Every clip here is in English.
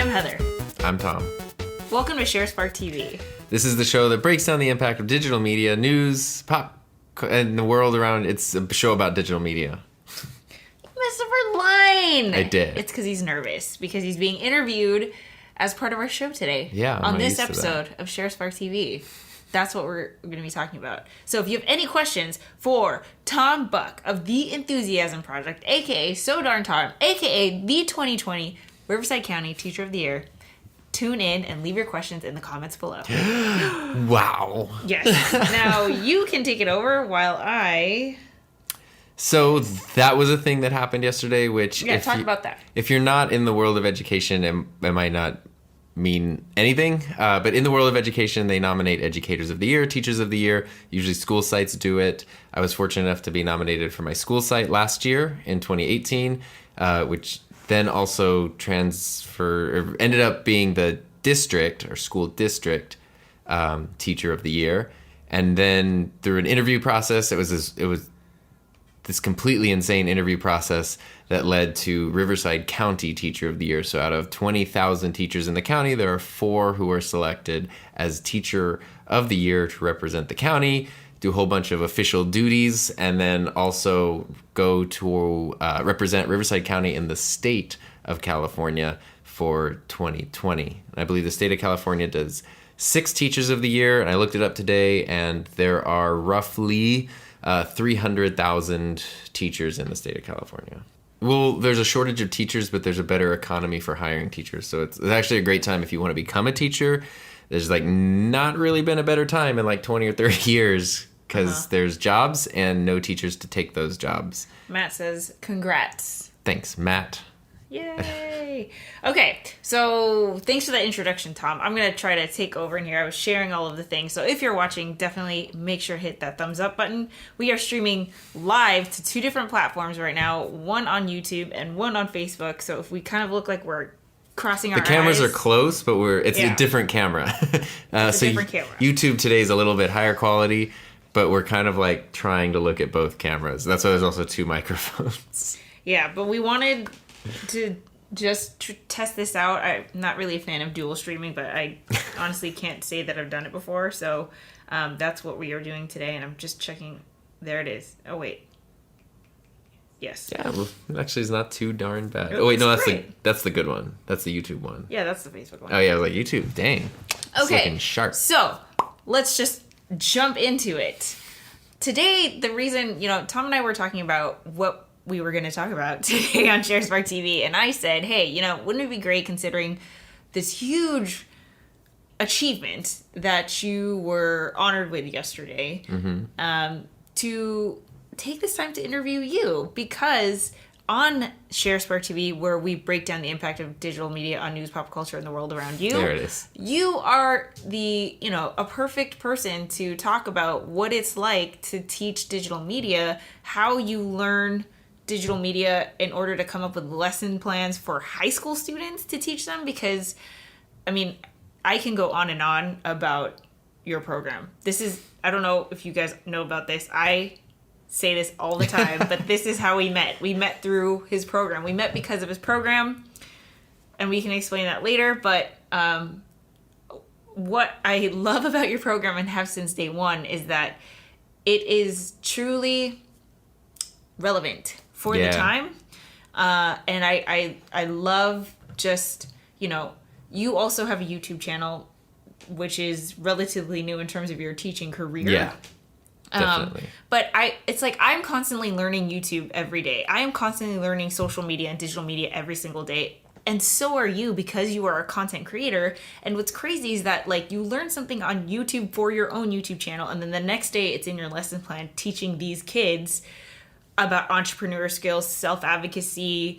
I'm Heather. I'm Tom. Welcome to ShareSpark TV. This is the show that breaks down the impact of digital media, news, pop, and the world around. It's a show about digital media. Messed up our line. I did. It's because he's nervous, because he's being interviewed as part of our show today. Yeah, on this episode of ShareSpark TV. That's what we're going to be talking about. So if you have any questions for Tom Buck of The Enthusiasm Project, a.k.a. So Darn Tom, a.k.a. the 2020 Riverside County Teacher of the Year, tune in and leave your questions in the comments below. Wow. Yes. Now you can take it over while I... So that was a thing that happened yesterday, which... Yeah, talk about that. If you're not in the world of education, it might not mean anything, but in the world of education, they nominate Educators of the Year, Teachers of the Year. Usually school sites do it. I was fortunate enough to be nominated for my school site last year in 2018, which then also ended up being the district or school district Teacher of the Year. And then through an interview process, it was this completely insane interview process that led to Riverside County Teacher of the Year. So out of 20,000 teachers in the county, there are 4 who are selected as Teacher of the Year to represent the county, do a whole bunch of official duties, and then also go to represent Riverside County in the state of California for 2020. And I believe the state of California does 6 Teachers of the Year, and I looked it up today, and there are roughly 300,000 teachers in the state of California. Well, there's a shortage of teachers, but there's a better economy for hiring teachers. So it's actually a great time if you want to become a teacher. There's not really been a better time in 20 or 30 years because there's jobs and no teachers to take those jobs. Matt says, congrats. Thanks, Matt. Yay. Okay, so thanks for that introduction, Tom. I'm going to try to take over in here. I was sharing all of the things. So if you're watching, definitely make sure to hit that thumbs up button. We are streaming live to 2 different platforms right now, one on YouTube and one on Facebook. So if we kind of look like we're crossing our eyes. The cameras are close, but it's a different camera. Different camera. YouTube today is a little bit higher quality, but we're kind of trying to look at both cameras. That's why there's also 2 microphones. Yeah, but we wanted to just test this out. I'm not really a fan of dual streaming, but I honestly can't say that I've done it before. So that's what we are doing today, and I'm just checking. There it is. Oh, wait. Yes. Yeah, well, it actually is not too darn bad. Oh, wait, no, that's the good one. That's the YouTube one. Yeah, that's the Facebook one. Oh, yeah, YouTube. Dang. It's okay. Looking sharp. So let's just jump into it. Today, the reason, Tom and I were talking about what we were going to talk about today on ShareSpark TV, and I said, hey, wouldn't it be great considering this huge achievement that you were honored with yesterday, to take this time to interview you, because on ShareSpark TV, where we break down the impact of digital media on news, pop culture, and the world around you, there it is. You are a perfect person to talk about what it's like to teach digital media, how you learn digital media in order to come up with lesson plans for high school students to teach them, because I can go on and on about your program. I don't know if you guys know about this. I say this all the time, but this is how we met. We met through his program. We met because of his program, and we can explain that later, but what I love about your program and have since day one is that it is truly relevant for the time. And I love just, you also have a YouTube channel, which is relatively new in terms of your teaching career. Yeah, definitely. But it's I'm constantly learning YouTube every day. I am constantly learning social media and digital media every single day. And so are you, because you are a content creator. And what's crazy is that you learn something on YouTube for your own YouTube channel, and then the next day it's in your lesson plan teaching these kids about entrepreneur skills, self-advocacy,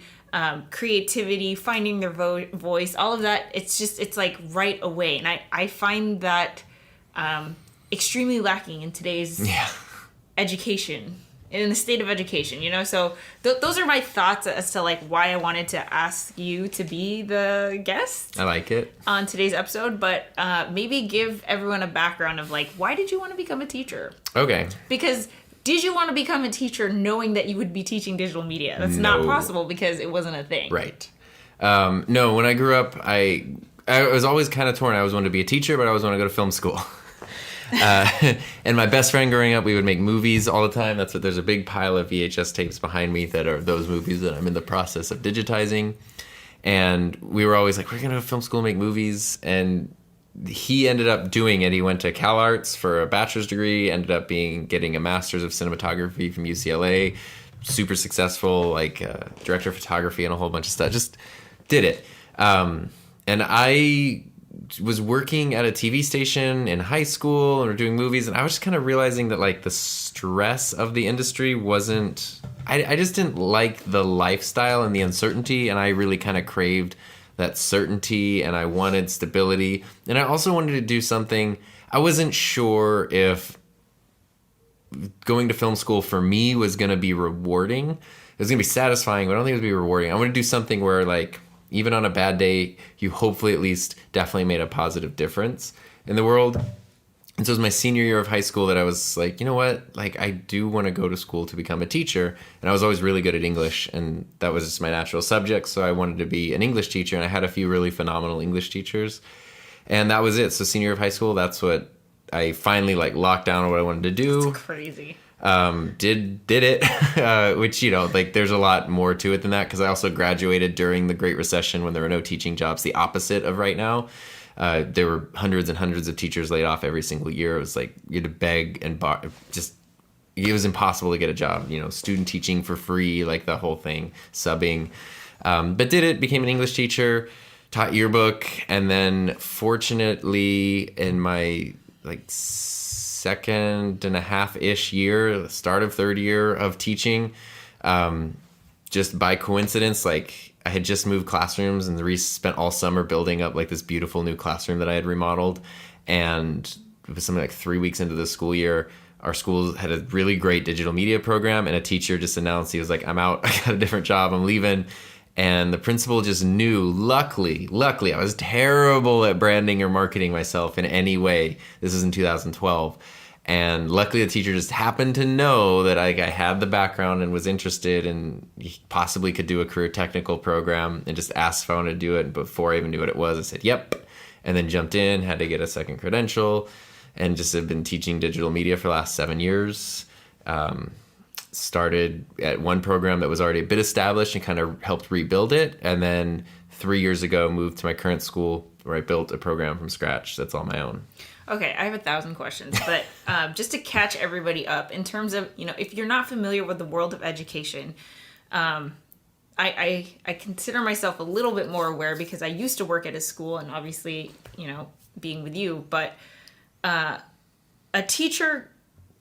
creativity, finding their voice, all of that. It's right away. And I find that extremely lacking in today's education, in the state of education, So those are my thoughts as to why I wanted to ask you to be the guest. I like it. On today's episode, but maybe give everyone a background of why did you want to become a teacher? Okay. Because did you want to become a teacher knowing that you would be teaching digital media? That's not possible because it wasn't a thing. Right. No, when I grew up, I was always kind of torn. I always wanted to be a teacher, but I always wanted to go to film school. And my best friend growing up, we would make movies all the time. There's a big pile of VHS tapes behind me that are those movies that I'm in the process of digitizing. And we were always like, we're going to go to film school and make movies. And he ended up doing it. He went to Cal Arts for a bachelor's degree, ended up getting a master's of cinematography from UCLA, super successful, like director of photography and a whole bunch of stuff. Just did it. And I was working at a TV station in high school and we're doing movies, and I was just kind of realizing that like the stress of the industry wasn't, I just didn't like the lifestyle and the uncertainty, and I really kind of craved that certainty, and I wanted stability, and I also wanted to do something. I wasn't sure if going to film school for me was going to be rewarding. It was going to be satisfying, but I don't think it would be rewarding. I want to do something where like, even on a bad day, you hopefully at least definitely made a positive difference in the world. And so it was my senior year of high school that I was like, you know what? Like, I do want to go to school to become a teacher. And I was always really good at English, and that was just my natural subject. So I wanted to be an English teacher, and I had a few really phenomenal English teachers. And that was it. So senior year of high school, that's what I finally like locked down on what I wanted to do. That's crazy. Did it, which, you know, like there's a lot more to it than that, because I also graduated during the Great Recession when there were no teaching jobs, the opposite of right now. There were hundreds and hundreds of teachers laid off every single year. It was like you had to beg and it was impossible to get a job, you know, student teaching for free, like the whole thing, subbing. But did it, became an English teacher, taught yearbook, and then fortunately in my like second and a half-ish year, the start of third year of teaching, just by coincidence, like I had just moved classrooms, and Reese spent all summer building up like this beautiful new classroom that I had remodeled. And it was something like 3 weeks into the school year, our school had a really great digital media program, and a teacher just announced, he was like, I'm out, I got a different job, I'm leaving. And the principal just knew, luckily, I was terrible at branding or marketing myself in any way. This was in 2012. And luckily the teacher just happened to know that I had the background and was interested and possibly could do a career technical program, and just asked if I wanted to do it. And before I even knew what it was, I said, yep. And then jumped in, had to get a second credential, and just have been teaching digital media for the last 7 years. Started at one program that was already a bit established and kind of helped rebuild it. And then 3 years ago, moved to my current school where I built a program from scratch that's all my own. Okay, I have 1,000 questions, but just to catch everybody up, in terms of, you know, if you're not familiar with the world of education, I consider myself a little bit more aware because I used to work at a school, and obviously, you know, being with you, but a teacher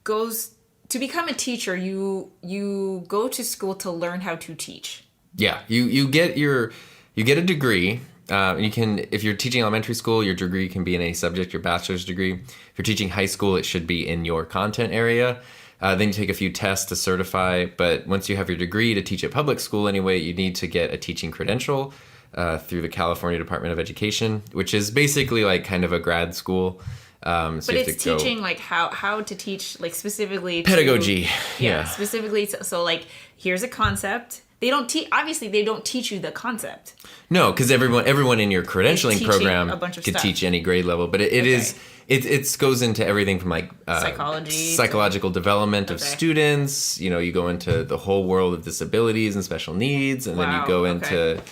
goes... To become a teacher, you go to school to learn how to teach. Yeah, you get a degree. And you can, if you're teaching elementary school, your degree can be in any subject, your bachelor's degree. If you're teaching high school, it should be in your content area. Then you take a few tests to certify. But once you have your degree to teach at public school anyway, you need to get a teaching credential through the California Department of Education, which is basically like kind of a grad school. But it's teaching like how to teach, like specifically pedagogy. Yeah. Specifically. So like, here's a concept. They don't teach you the concept. No, because everyone in your credentialing program could teach any grade level, but it goes into everything from like psychological development of students. You know, you go into the whole world of disabilities and special needs, and then you go into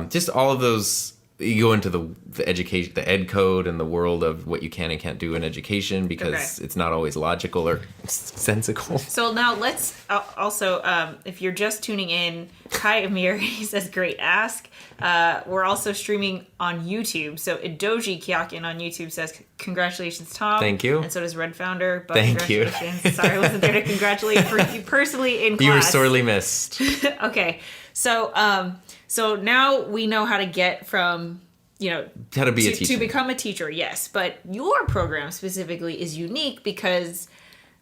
just all of those. You go into the education, the ed code, and the world of what you can and can't do in education, because it's not always logical or sensical. So now let's also, if you're just tuning in, hi Amir, he says great ask. We're also streaming on YouTube. So Idoji Kyakin on YouTube says congratulations, Tom. Thank you. And so does Red Founder. But Thank you. Sorry, I wasn't there to congratulate for you personally in class. You were sorely missed. Okay, so now we know how to get from, you know, how to be a teacher. To become a teacher, yes. But your program specifically is unique because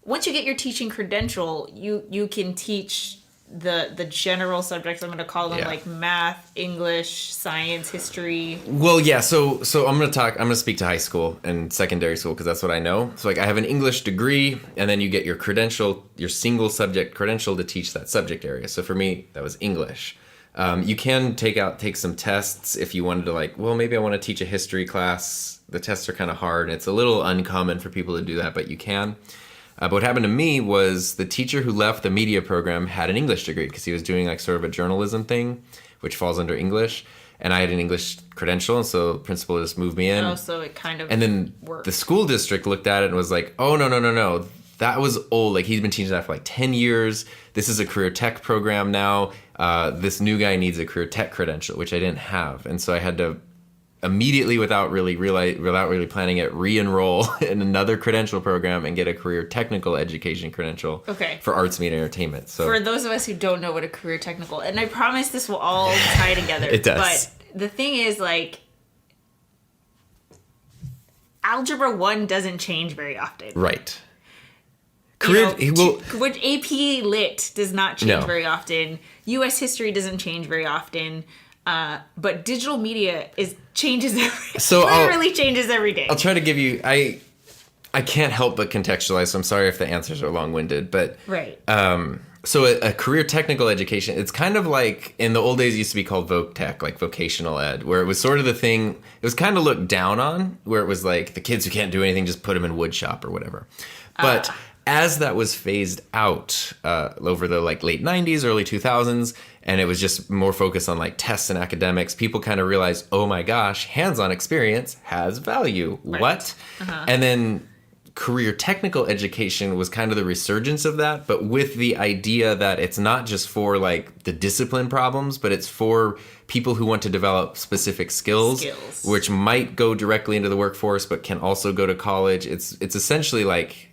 once you get your teaching credential, you can teach the general subjects, I'm going to call them, like math, English, science, history. Well, yeah. So I'm going to speak to high school and secondary school because that's what I know. So like I have an English degree, and then you get your credential, your single subject credential to teach that subject area. So for me, that was English. You can take some tests if you wanted to, like, well, maybe I want to teach a history class. The tests are kind of hard, and it's a little uncommon for people to do that, but you can. But what happened to me was the teacher who left the media program had an English degree because he was doing like sort of a journalism thing, which falls under English. And I had an English credential, and so the principal just moved me in. Oh, so it kind of And then worked. The school district looked at it and was like, oh, no. That was old. Like, he's been teaching that for like 10 years. This is a career tech program now. This new guy needs a career tech credential, which I didn't have. And so I had to immediately, without really planning it, re-enroll in another credential program and get a career technical education credential for arts, media, and entertainment. So for those of us who don't know what a career technical, and I promise this will all tie together. It does. But the thing is, like, Algebra 1 doesn't change very often. Right. Which AP Lit does not change very often. U.S. History doesn't change very often. But digital media changes every day. I'll try to give you. I can't help but contextualize. So I'm sorry if the answers are long-winded, but right. So a career technical education, it's kind of like in the old days it used to be called voc tech, like vocational ed, where it was sort of the thing. It was kind of looked down on, where it was like the kids who can't do anything, just put them in wood shop or whatever. But as that was phased out over the like late 90s, early 2000s, and it was just more focused on like tests and academics, people kind of realized, oh my gosh, hands-on experience has value. Right. What? And then career technical education was kind of the resurgence of that, but with the idea that it's not just for like the discipline problems, but it's for people who want to develop specific skills. Which might go directly into the workforce, but can also go to college. It's essentially like,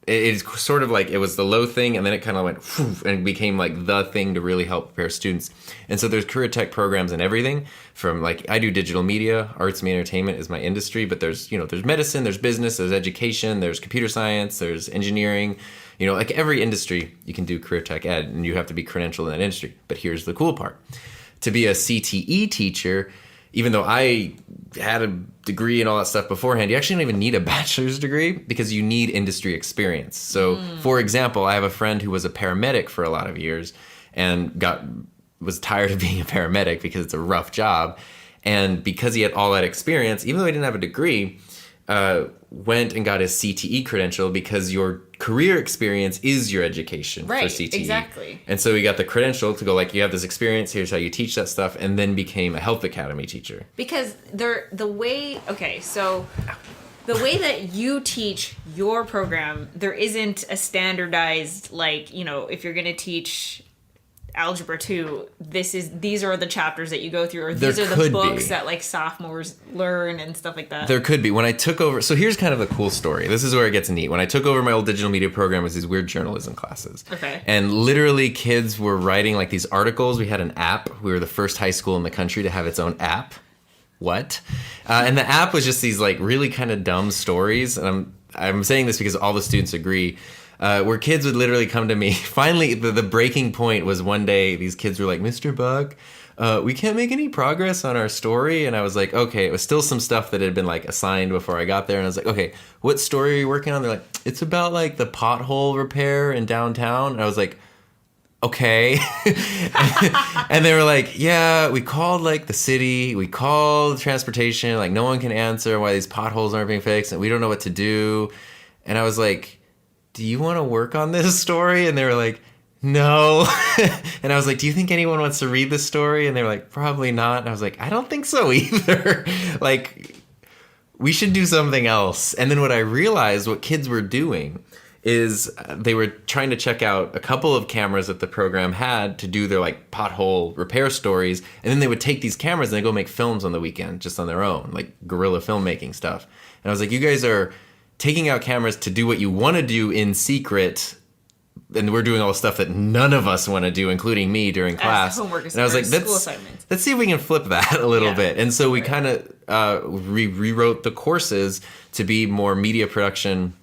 it's sort of like it was the low thing, and then it kind of went and became like the thing to really help prepare students. And so there's career tech programs and everything from like, I do digital media, arts, media, entertainment is my industry, but there's medicine, there's business, there's education, there's computer science, there's engineering, like every industry you can do career tech ed, and you have to be credentialed in that industry. But here's the cool part. To be a CTE teacher, even though I had a degree and all that stuff beforehand, you actually don't even need a bachelor's degree because you need industry experience. So, for example, I have a friend who was a paramedic for a lot of years and was tired of being a paramedic because it's a rough job. And because he had all that experience, even though he didn't have a degree, went and got his CTE credential because your career experience is your education for CTE. Exactly. And so he got the credential to go like, you have this experience, here's how you teach that stuff, and then became a health academy teacher. Because the way that you teach your program, there isn't a standardized, like, if you're going to teach Algebra 2, these are the chapters that you go through, or these are the books that like sophomores learn and stuff like that. There could be. When I took over, so here's kind of the cool story. This is where it gets neat. When I took over my old digital media program, was these weird journalism classes. Okay. And literally kids were writing like these articles. We had an app. We were the first high school in the country to have its own app. What? And the app was just these like really kind of dumb stories. And I'm saying this because all the students agree. Where kids would literally come to me. Finally, the breaking point was one day these kids were like, Mr. Buck, we can't make any progress on our story. And I was like, okay, it was still some stuff that had been like assigned before I got there. And I was like, okay, what story are you working on? They're like, it's about like the pothole repair in downtown. And I was like, okay. And they were like, yeah, we called like the city, we called transportation, like no one can answer why these potholes aren't being fixed and we don't know what to do. And I was like, do you want to work on this story? And they were like, no. And I was like, do you think anyone wants to read this story? And they were like, probably not. And I was like, I don't think so either. Like, we should do something else. And then what I realized what kids were doing is they were trying to check out a couple of cameras that the program had to do their like pothole repair stories. And then they would take these cameras and they go make films on the weekend just on their own, like guerrilla filmmaking stuff. And I was like, you guys are taking out cameras to do what you want to do in secret, and we're doing all the stuff that none of us want to do, including me during class. Homework and I was like, let's see if we can flip that a little bit. And so we kind of rewrote the courses to be more media production.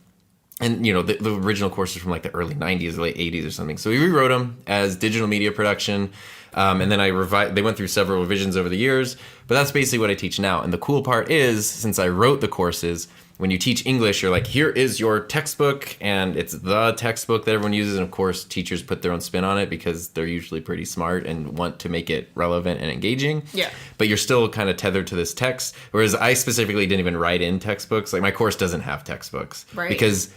And, the original courses from like the early 90s, late 80s or something. So we rewrote them as digital media production. And then they went through several revisions over the years. But that's basically what I teach now. And the cool part is, since I wrote the courses, when you teach English, you're like, here is your textbook, and it's the textbook that everyone uses. And of course, teachers put their own spin on it because they're usually pretty smart and want to make it relevant and engaging. Yeah. But you're still kind of tethered to this text. Whereas I specifically didn't even write in textbooks. Like, my course doesn't have textbooks. Right. Because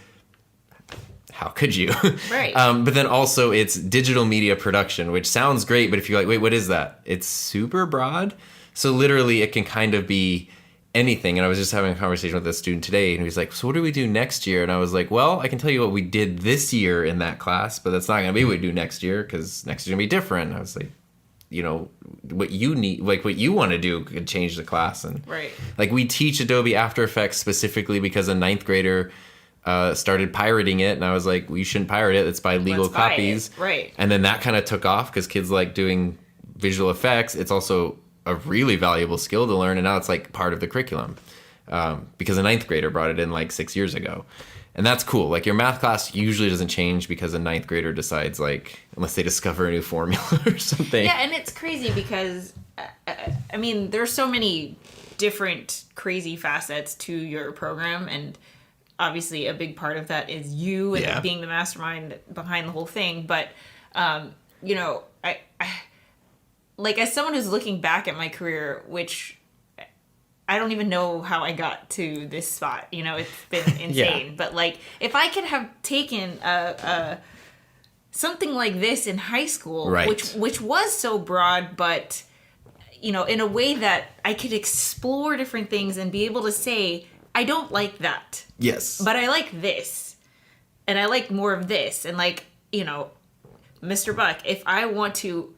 how could you? Right. But then also it's digital media production, which sounds great, but if you're like, wait, what is that? It's super broad. So literally it can kind of be anything. And I was just having a conversation with a student today, and he was like, so what do we do next year? And I was like, well, I can tell you what we did this year in that class, but that's not going to be what we do next year, because next year's going to be different. And I was like, you know, what you need, like what you want to do could change the class. And right. like, we teach Adobe After Effects specifically because a ninth grader started pirating it, and I was like, well, you shouldn't pirate it. It's by legal Let's buy copies. it. Right. And then that kind of took off because kids like doing visual effects. It's also a really valuable skill to learn, and now it's like part of the curriculum because a ninth grader brought it in like 6 years ago. And that's cool. Like, your math class usually doesn't change because a ninth grader decides, like, unless they discover a new formula or something. Yeah, and it's crazy because, I mean, there's so many different crazy facets to your program, and obviously a big part of that is you and being the mastermind behind the whole thing. But, you know, I like, as someone who's looking back at my career, which I don't even know how I got to this spot, you know, it's been insane. Yeah. But like, if I could have taken something like this in high school, right. which was so broad, but, you know, in a way that I could explore different things and be able to say, I don't like that. Yes. But I like this. And I like more of this. And like, you know, Mr. Buck, if I want to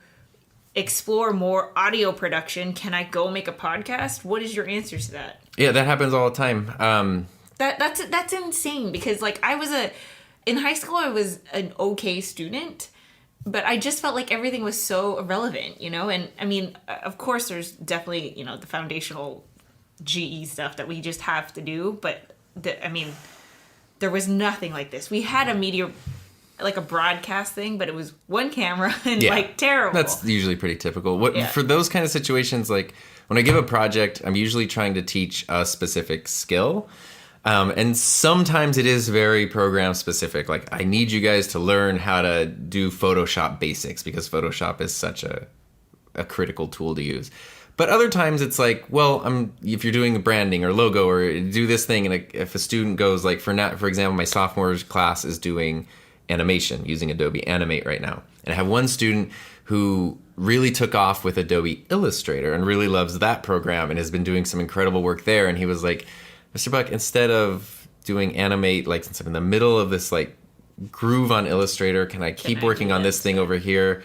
explore more audio production, can I go make a podcast? What is your answer to that? Yeah, that happens all the time. That's insane, because like, in high school I was an okay student, but I just felt like everything was so irrelevant, you know? And I mean, of course there's definitely, you know, the foundational GE stuff that we just have to do, but I mean, there was nothing like this. We had a media, like a broadcast thing, but it was one camera and like terrible. That's usually pretty typical. Yeah. For those kind of situations, like when I give a project, I'm usually trying to teach a specific skill. And sometimes it is very program specific. Like, I need you guys to learn how to do Photoshop basics because Photoshop is such a critical tool to use. But other times it's like, well, if you're doing branding or logo or do this thing, and if a student goes, like, for example, my sophomore's class is doing animation using Adobe Animate right now. And I have one student who really took off with Adobe Illustrator and really loves that program and has been doing some incredible work there. And he was like, Mr. Buck, instead of doing Animate, like, since I'm in the middle of this like groove on Illustrator, can I keep working on this thing over here?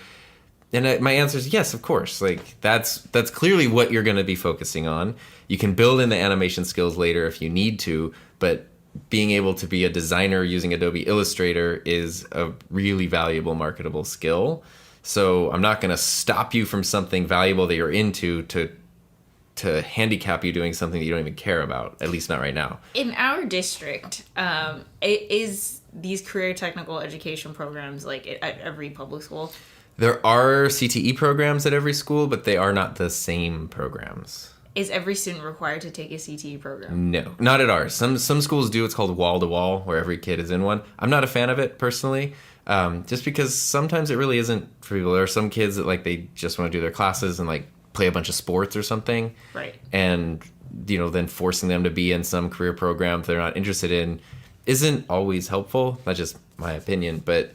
And my answer is yes, of course. Like, that's clearly what you're going to be focusing on. You can build in the animation skills later if you need to, but being able to be a designer using Adobe Illustrator is a really valuable, marketable skill. So I'm not going to stop you from something valuable that you're into to handicap you doing something that you don't even care about, at least not right now. In our district, is these career technical education programs like at every public school? There are CTE programs at every school, but they are not the same programs. Is every student required to take a CTE program? No, not at ours. Some schools do. It's called wall-to-wall, where every kid is in one. I'm not a fan of it, personally, just because sometimes it really isn't for people. There are some kids that, like, they just want to do their classes and, like, play a bunch of sports or something. Right. And, you know, then forcing them to be in some career program they're not interested in isn't always helpful. That's just my opinion. But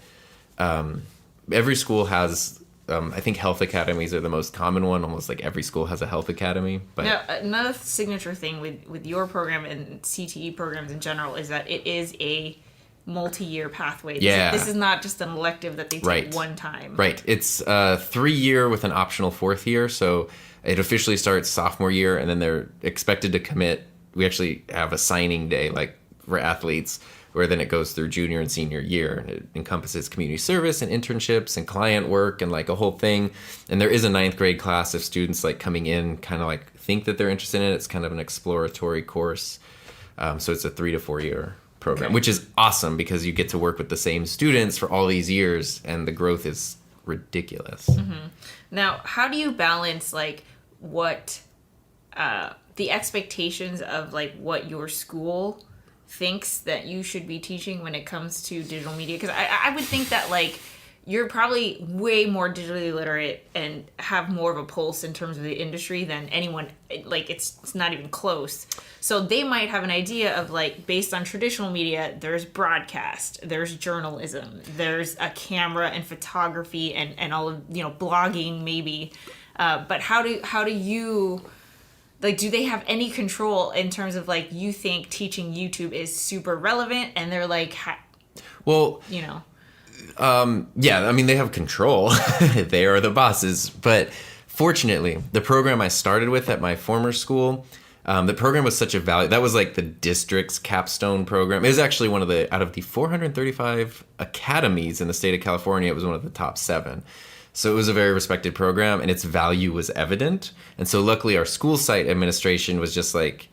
every school has... I think health academies are the most common one. Almost like every school has a health academy. But now, another signature thing with your program and CTE programs in general is that it is a multi-year pathway. This is not just an elective that they take one time. Right. It's 3-year with an optional 4th year. So it officially starts sophomore year, and then they're expected to commit. We actually have a signing day, like, for athletes, where then it goes through junior and senior year. And it encompasses community service and internships and client work and, like, a whole thing. And there is a 9th grade class if students, like, coming in kind of, like, think that they're interested in it. It's kind of an exploratory course. So it's a 3 to 4 year program, which is awesome because you get to work with the same students for all these years, and the growth is ridiculous. Mm-hmm. Now, how do you balance, like, what the expectations of, like, what your school thinks that you should be teaching when it comes to digital media? Because I would think that, like, you're probably way more digitally literate and have more of a pulse in terms of the industry than anyone. Like, it's not even close. So they might have an idea of, like, based on traditional media, there's broadcast, there's journalism, there's a camera and photography and all of, you know, blogging maybe. But how do you, like, do they have any control in terms of, like, you think teaching YouTube is super relevant and they're like, well, you know. Yeah, I mean, they have control. They are the bosses. But fortunately, the program I started with at my former school, the program was such a value. That was like the district's capstone program. It was actually one of the, out of the 435 academies in the state of California, it was one of the top 7. So it was a very respected program, and its value was evident. And so luckily, our school site administration was just like,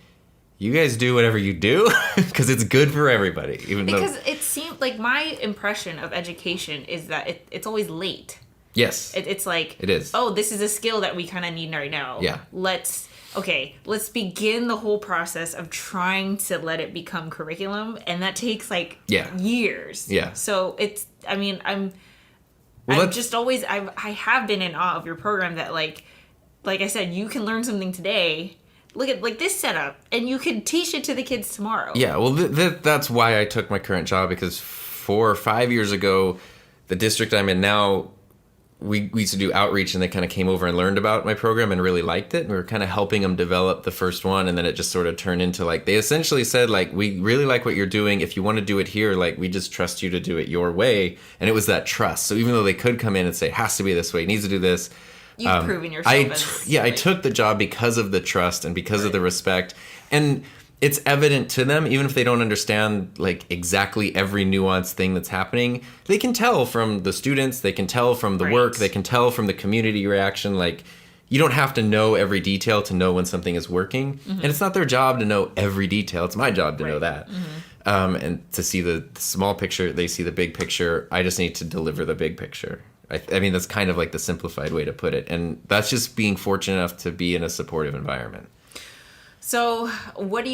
you guys do whatever you do because it's good for everybody. Because it seemed like my impression of education is that it's always late. Yes. It's like, it is. Oh, this is a skill that we kind of need right now. Yeah. Let's begin the whole process of trying to let it become curriculum. And that takes like years. Yeah. So it's, I mean, I have been in awe of your program that like I said, you can learn something today. Look at like this setup, and you could teach it to the kids tomorrow. Yeah, well, that's why I took my current job, because 4 or 5 years ago, the district I'm in now, we used to do outreach, and they kind of came over and learned about my program and really liked it. And we were kind of helping them develop the first one, and then it just sort of turned into like, they essentially said, like, we really like what you're doing. If you want to do it here, like, we just trust you to do it your way. And it was that trust. So even though they could come in and say, it has to be this way, it needs to do this, you've proven yourself. I took the job because of the trust and because of the respect. And it's evident to them, even if they don't understand like exactly every nuanced thing that's happening, they can tell from the students, they can tell from the work, they can tell from the community reaction. Like, you don't have to know every detail to know when something is working. And it's not their job to know every detail. It's my job to know that. And to see the small picture, they see the big picture. I just need to deliver the big picture. I mean, that's kind of like the simplified way to put it. And that's just being fortunate enough to be in a supportive environment. So what's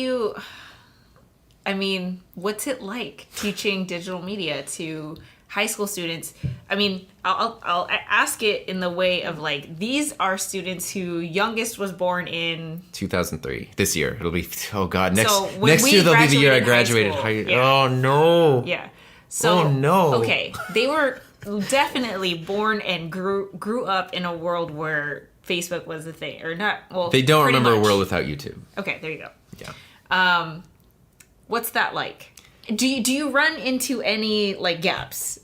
it like teaching digital media to high school students? I mean, I'll ask it in the way of like, these are students who youngest was born in 2003. This year. It'll be, oh God, next year they'll be the year I graduated. Oh no. Yeah. So, oh no. Okay. They were definitely born and grew up in a world where Facebook was the thing, or not. Well, they don't remember a world without YouTube. Okay, there you go. Yeah. What's that like? Do you run into any like gaps?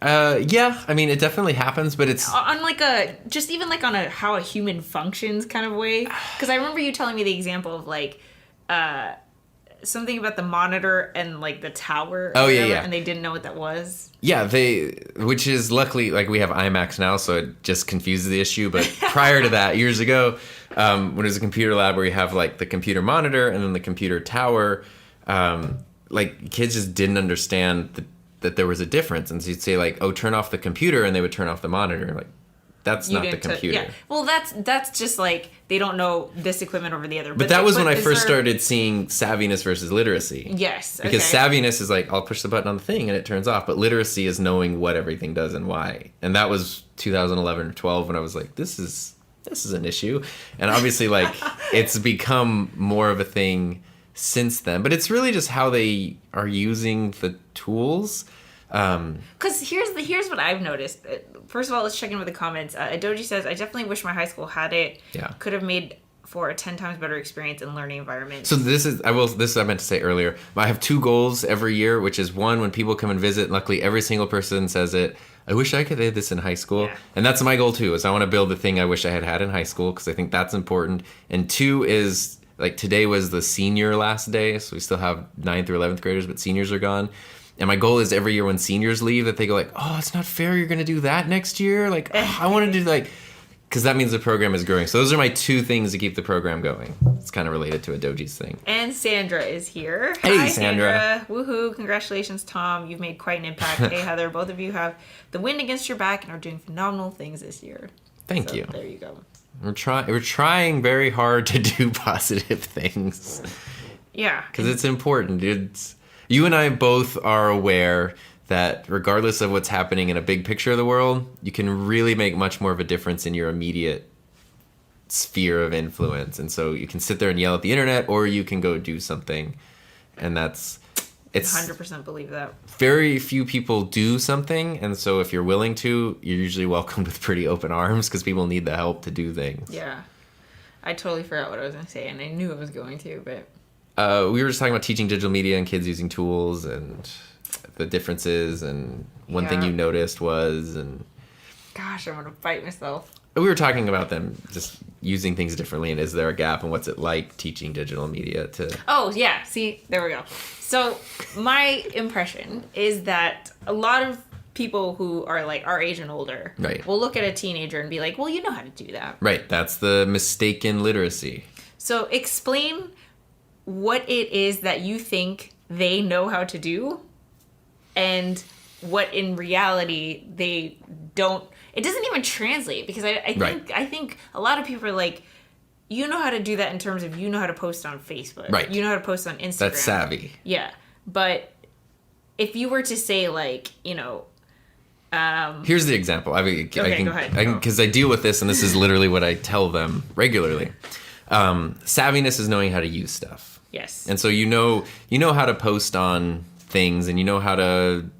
Yeah. I mean, it definitely happens, but it's on like on a how a human functions kind of way. Because I remember you telling me the example of like something about the monitor and like the tower. Oh yeah. And they didn't know what that was. Yeah, which is luckily, like, we have IMAX now, so it just confuses the issue. But prior to that, years ago, when it was a computer lab where you have like the computer monitor and then the computer tower, like kids just didn't understand that there was a difference. And so you'd say like, oh, turn off the computer, and they would turn off the monitor. Like, that's not the computer. Yeah. Well, that's just like, they don't know this equipment over the other. But that was when I first started seeing savviness versus literacy. Yes. Okay. Because savviness is like, I'll push the button on the thing and it turns off. But literacy is knowing what everything does and why. And that was 2011 or 12 when I was like, this is an issue. And obviously, like, it's become more of a thing since then. But it's really just how they are using the tools. Because here's what I've noticed. First of all, let's check in with the comments. Adoji says, I definitely wish my high school had it. Yeah. Could have made for a 10 times better experience and learning environment. So this I meant to say earlier. I have 2 goals every year, which is one, when people come and visit, luckily every single person says it, I wish I could have this in high school. Yeah. And that's my goal too, is I want to build the thing I wish I had in high school, because I think that's important. And 2 is, like, today was the senior last day, so we still have 9th or 11th graders, but seniors are gone. And my goal is every year when seniors leave that they go like, oh, it's not fair, you're going to do that next year? Like, oh, I want to do like, because that means the program is growing. So those are my 2 things to keep the program going. It's kind of related to Adoji's thing. And Sandra is here. Hey, Hi, Sandra. Woohoo. Congratulations, Tom. You've made quite an impact. Hey, Heather. Both of you have the wind against your back and are doing phenomenal things this year. Thank you. There you go. We're trying very hard to do positive things. Yeah. Because it's important. You and I both are aware that regardless of what's happening in a big picture of the world, you can really make much more of a difference in your immediate sphere of influence. And so you can sit there and yell at the internet, or you can go do something. And it's 100% believe that. Very few people do something. And so if you're willing to, you're usually welcomed with pretty open arms because people need the help to do things. Yeah. I totally forgot what I was going to say, and I knew I was going to, but... We were just talking about teaching digital media and kids using tools and the differences, and one thing you noticed was... and gosh, I'm going to fight myself. We were talking about them just using things differently, and is there a gap, and what's it like teaching digital media to... Oh, yeah. See, there we go. So my impression is that a lot of people who are like our age and older will look at a teenager and be like, well, you know how to do that. Right. That's the mistaken literacy. So explain what it is that you think they know how to do and what in reality they don't. It doesn't even translate, because I think a lot of people are like, you know how to do that in terms of you know how to post on Facebook. Right. You know how to post on Instagram. That's savvy. Yeah. But if you were to say, like, you know... here's the example. Go ahead. Because I deal with this, and this is literally what I tell them regularly. Savviness is knowing how to use stuff. Yes. And so you know how to post on things, and you know how to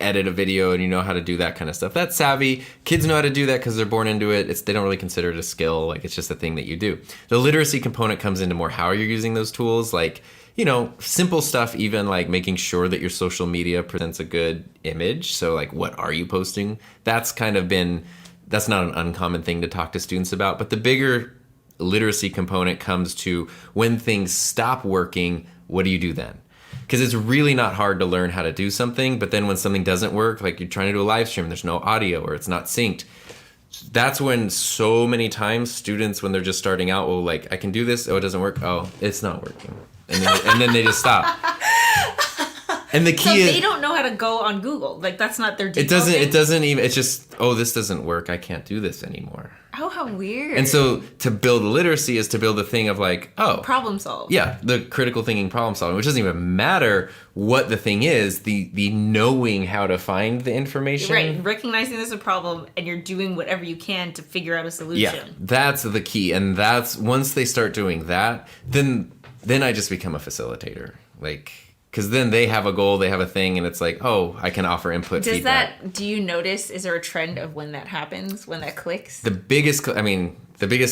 edit a video, and you know how to do that kind of stuff. That's savvy. Kids know how to do that because they're born into it. They don't really consider it a skill. Like, it's just a thing that you do. The literacy component comes into more how you're using those tools. Like, you know, simple stuff, even like making sure that your social media presents a good image. So like, what are you posting? That's not an uncommon thing to talk to students about. But the bigger literacy component comes to when things stop working, what do you do then? Because it's really not hard to learn how to do something, but then when something doesn't work, like you're trying to do a live stream, there's no audio or it's not synced. That's when so many times students, when they're just starting out, will like, I can do this. Oh, it doesn't work. Oh, it's not working. And then they just stop. And the key is, they don't know how to go on Google. Like, that's not their default. It doesn't even, it's just, oh, this doesn't work. I can't do this anymore. Oh, how weird. And so to build literacy is to build a thing of like, oh. Problem solve. Yeah, the critical thinking, problem solving, which doesn't even matter what the thing is, the knowing how to find the information. Right, recognizing there's a problem and you're doing whatever you can to figure out a solution. Yeah, that's the key. And that's, once they start doing that, then I just become a facilitator. Like, because then they have a goal, they have a thing, and it's like, oh, I can offer input, feedback. Do you notice, is there a trend of when that happens, when that clicks? The biggest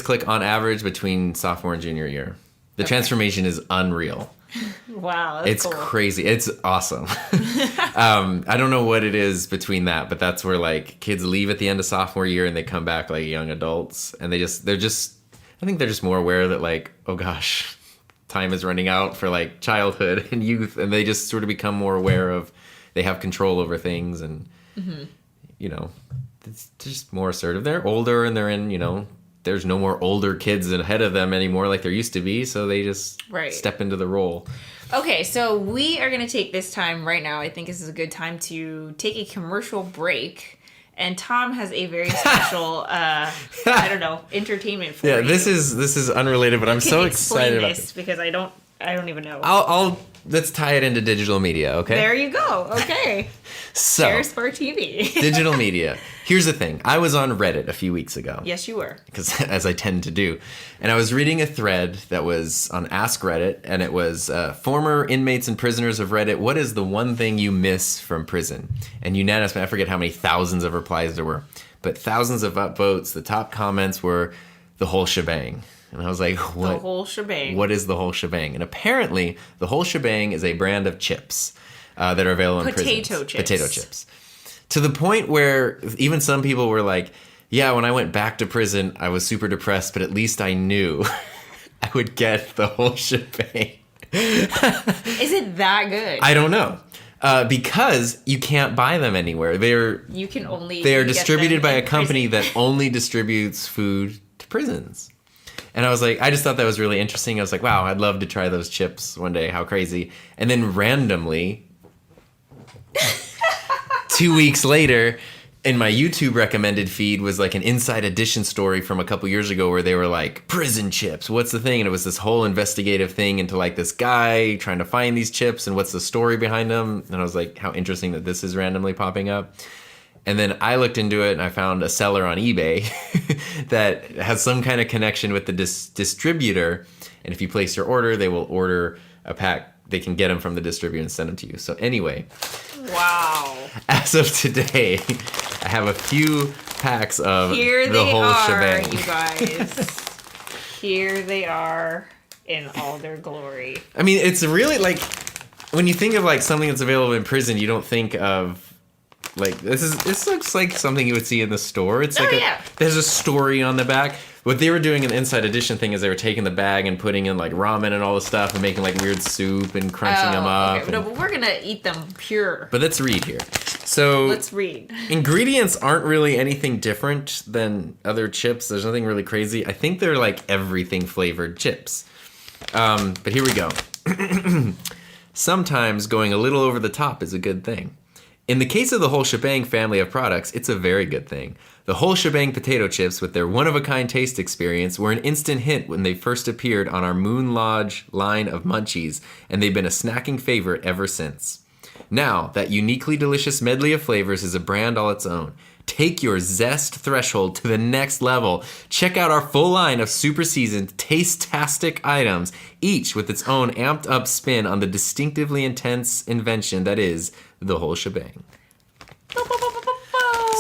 click on average between sophomore and junior year. The transformation is unreal. Wow, that's it's cool. Crazy. It's awesome. I don't know what it is between that, but that's where like kids leave at the end of sophomore year and they come back like young adults, and I think they're just more aware that like, oh gosh, time is running out for like childhood and youth, and they just sort of become more aware of they have control over things, and you know, it's just more assertive. They're older and they're in, you know, there's no more older kids ahead of them anymore like there used to be, so they just step into the role. Okay, so we are going to take this time right now. I think this is a good time to take a commercial break. And Tom has a very special, entertainment for you. Yeah, this is unrelated, but I'm so excited about this because I don't even know. Let's tie it into digital media, okay? There you go. Okay. So, Share Sport TV. Digital media. Here's the thing. I was on Reddit a few weeks ago. Yes, you were. Because as I tend to do. And I was reading a thread that was on Ask Reddit, and it was former inmates and prisoners of Reddit, what is the one thing you miss from prison? And unanimously, I forget how many thousands of replies there were, but thousands of upvotes. The top comments were the whole shebang. And I was like, what? The whole shebang. What is the whole shebang? And apparently, the whole shebang is a brand of chips that are available in prisons. Potato chips. To the point where even some people were like, yeah, when I went back to prison, I was super depressed, but at least I knew I would get the whole shebang. Is it that good? I don't know. Because you can't buy them anywhere. They are distributed by a company that only distributes food to prisons. And I was like, I just thought that was really interesting. I was like, wow, I'd love to try those chips one day. How crazy. And then randomly, 2 weeks later, in my YouTube recommended feed was like an Inside Edition story from a couple years ago where they were like, prison chips, what's the thing? And it was this whole investigative thing into like this guy trying to find these chips and what's the story behind them. And I was like, how interesting that this is randomly popping up. And then I looked into it and I found a seller on eBay that has some kind of connection with the distributor. And if you place your order, they will order a pack. They can get them from the distributor and send them to you. So anyway. Wow. As of today, I have a few packs of the whole shebang. You guys. Here they are in all their glory. I mean, it's really like, when you think of like something that's available in prison, you don't think of like, this looks like something you would see in the store. It's like, there's a story on the back. What they were doing in the Inside Edition thing is they were taking the bag and putting in like ramen and all this stuff and making like weird soup and crunching them up. Okay. No, but we're gonna eat them pure. But let's read here. So let's read. Ingredients aren't really anything different than other chips. There's nothing really crazy. I think they're like everything flavored chips. But here we go. Sometimes going a little over the top is a good thing. In the case of the Whole Shebang family of products, it's a very good thing. The Whole Shebang potato chips, with their one-of-a-kind taste experience, were an instant hit when they first appeared on our Moon Lodge line of munchies, and they've been a snacking favorite ever since. Now, that uniquely delicious medley of flavors is a brand all its own. Take your zest threshold to the next level. Check out our full line of super seasoned, taste-tastic items, each with its own amped-up spin on the distinctively intense invention that is the Whole Shebang.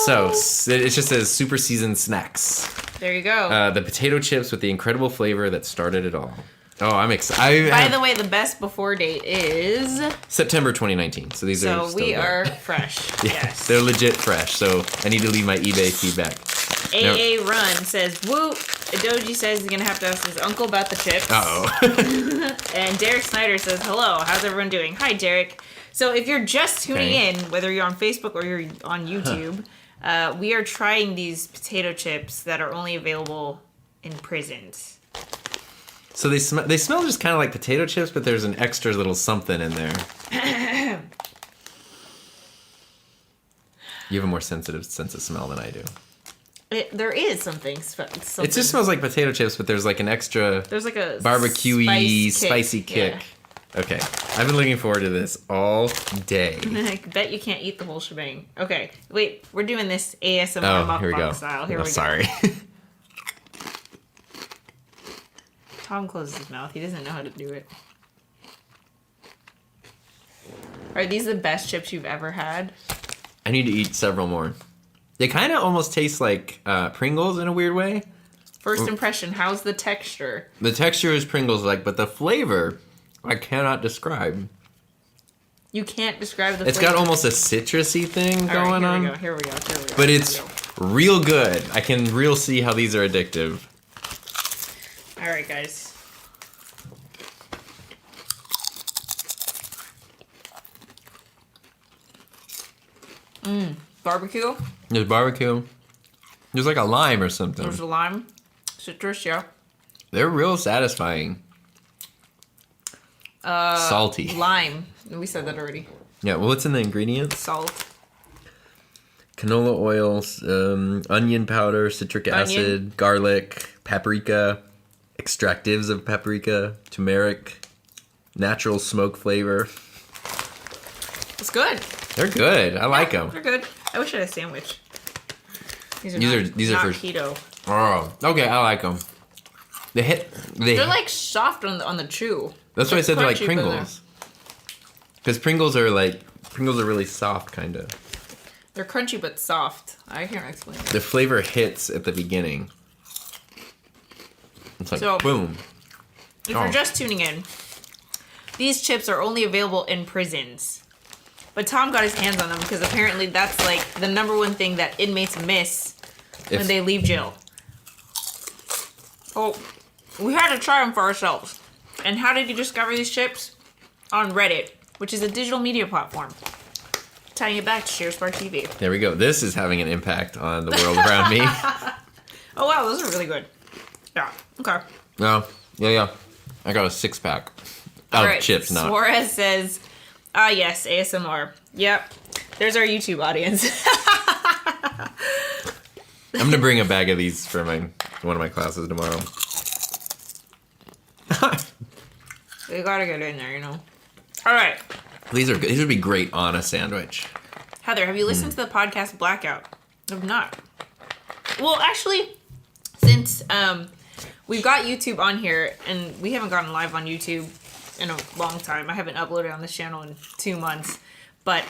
So, it just says super seasoned snacks. There you go. The potato chips with the incredible flavor that started it all. Oh, I'm excited. By the way, the best before date is September 2019. So these are still we there. are fresh. Yes. They're legit fresh. So I need to leave my eBay feedback. AA Run says, woo. Doji says he's going to have to ask his uncle about the chips. Uh-oh. And Derek Snyder says, hello, how's everyone doing? Hi, Derek. So if you're just tuning in, whether you're on Facebook or you're on YouTube, we are trying these potato chips that are only available in prisons. So they smell just kind of like potato chips, but there's an extra little something in there. You have a more sensitive sense of smell than I do. There is something. It just smells like potato chips, but there's like an extra. There's like a barbecue-y, spicy kick. Yeah. Okay, I've been looking forward to this all day. I bet you can't eat the whole shebang. Okay, wait, we're doing this ASMR mukbang style. Here we go. Sorry. Tom closes his mouth. He doesn't know how to do it. Are these the best chips you've ever had? I need to eat several more. They kind of almost taste like Pringles in a weird way. First impression, how's the texture? The texture is Pringles-like, but the flavor, I cannot describe. You can't describe the flavor? It's got almost a citrusy thing going on. Here we go. But it's real good. I can real see how these are addictive. All right, guys. Barbecue. There's barbecue. There's like a lime or something. There's a lime. Citrus, yeah. They're real satisfying. Salty. Lime. We said that already. Yeah, well, what's in the ingredients? Salt. Canola oils, onion powder, citric acid, garlic, paprika, extractives of paprika, turmeric, natural smoke flavor. It's good. They're good. I like them. They're good. I wish I had a sandwich. These are for keto. Oh, okay. I like them. They're like soft on the chew. That's why I said they're like Pringles. Because Pringles are really soft, kind of. They're crunchy but soft. I can't explain it. The flavor hits at the beginning. It's like boom. If you're just tuning in, these chips are only available in prisons. But Tom got his hands on them because apparently that's like the number one thing that inmates miss when they leave jail. Oh, we had to try them for ourselves. And how did you discover these chips? On Reddit, which is a digital media platform. Tying it back to ShareSpark TV. There we go. This is having an impact on the world around me. Oh, wow. Those are really good. Yeah. Okay. No. Yeah. I got a 6-pack of chips now. Suarez says, yes, ASMR. Yep. There's our YouTube audience. I'm gonna bring a bag of these for one of my classes tomorrow. They gotta get in there, you know. All right. These are good. These would be great on a sandwich. Heather, have you listened to the podcast Blackout? I've not. Well, actually, since we've got YouTube on here, and we haven't gone live on YouTube in a long time. I haven't uploaded on this channel in 2 months. But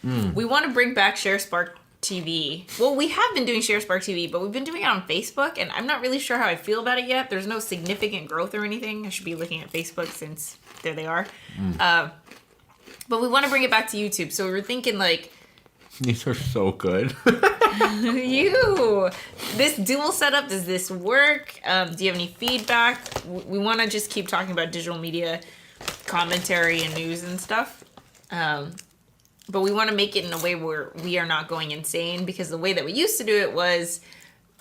we want to bring back ShareSpark TV. Well, we have been doing ShareSpark TV, but we've been doing it on Facebook, and I'm not really sure how I feel about it yet. There's no significant growth or anything. I should be looking at Facebook since there they are. But we want to bring it back to YouTube, so we were thinking, like... These are so good. This dual setup, does this work? Do you have any feedback? We want to just keep talking about digital media commentary and news and stuff. But we want to make it in a way where we are not going insane, because the way that we used to do it was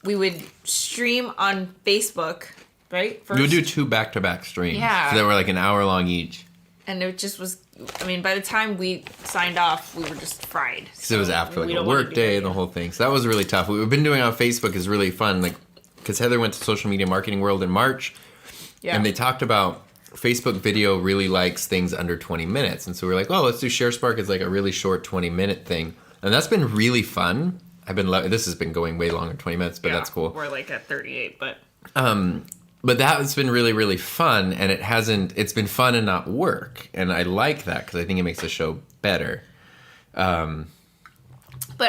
we would stream on Facebook, right? First. We would do 2 back-to-back streams. Yeah. So they were like an hour long each. And it just was, I mean, by the time we signed off, we were just fried. Because it was after like a work day and the whole thing. So that was really tough. What we've been doing on Facebook is really fun. Like, because Heather went to Social Media Marketing World in March. Yeah. And they talked about Facebook video really likes things under 20 minutes. And so we're like, well, let's do ShareSpark as like a really short 20-minute thing. And that's been really fun. This has been going way longer, 20 minutes, but that's cool. We're like at 38, but... But that has been really, really fun, and it's been fun and not work. And I like that because I think it makes the show better. But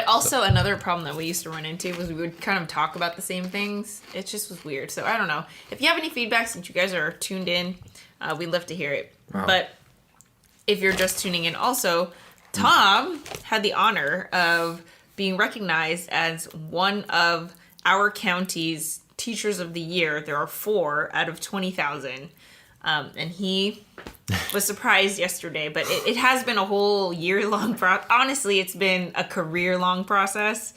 also another problem that we used to run into was we would kind of talk about the same things. It just was weird. So I don't know. If you have any feedback, since you guys are tuned in, we'd love to hear it. Wow. But if you're just tuning in also, Tom had the honor of being recognized as one of our county's Teachers of the Year. There are 4 out of 20,000. And he was surprised yesterday, but it has been a whole year-long process. Honestly, it's been a career-long process